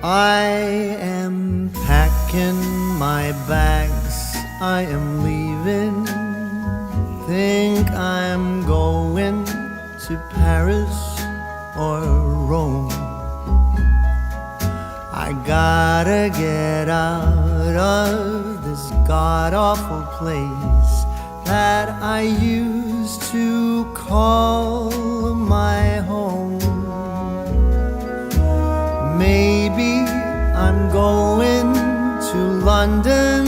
I am packing my bags, I am leaving. Think I'm going to Paris or Rome. I gotta get out of this god-awful place that I used to call my home. Maybe I'm going to London.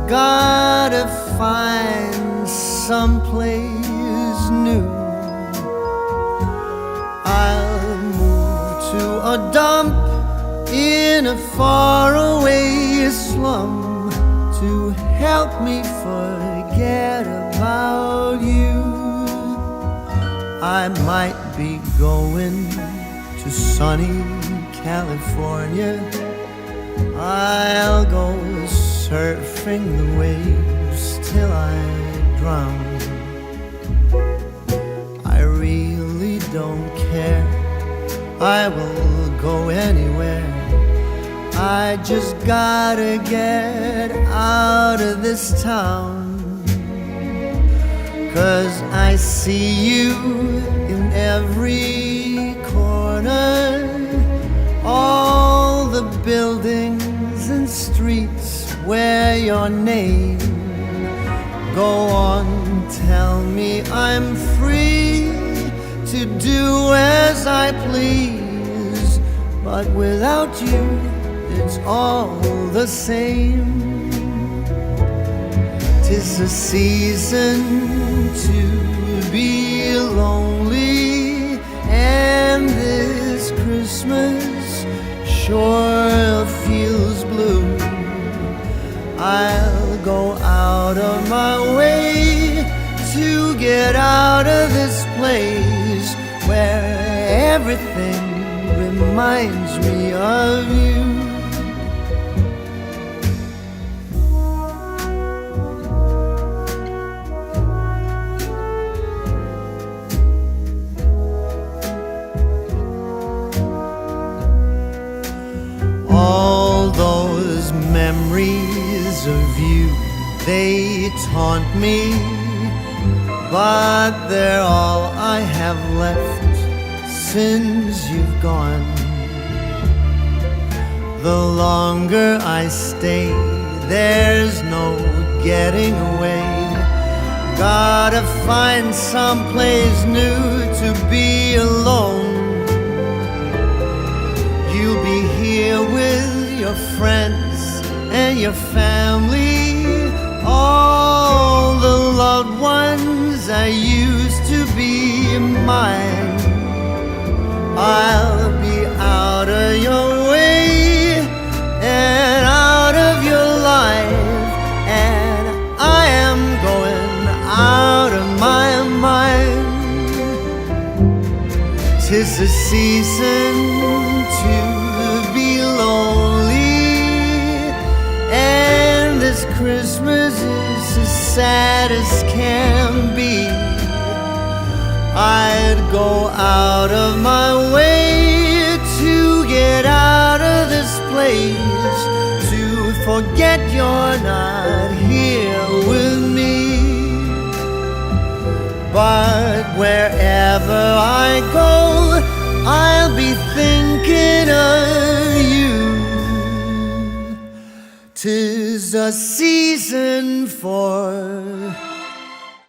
Gotta find someplace new. I'll move to a dump in a faraway slum to help me forget about you. I might be going to sunny California. I'll go surfing the waves till I drown. I really don't care, I will go anywhere. I just gotta get out of this town. 'Cause I see you in every corner, all the buildings and streets where your name. Go on, tell me I'm free to do as I please, but without you it's all the same. 'Tis a season to be lonely, and this Christmas sure feels blue. I'll go out of my way to get out of this place where everything reminds me of you. All those memories of you, they taunt me, but they're all I have left since you've gone. The longer I stay, there's no getting away. Gotta find someplace new to be alone. You'll be here with your friends and your family, all the loved ones that used to be mine. I'll be out of your way and out of your life, and I am going out of my mind. 'Tis the season to be lonely, and this Christmas is as sad as can be. I'd go out of my way to get out of this place, to forget you're not here with me. But wherever I go, I'll be thinking of you. 'Tis a season for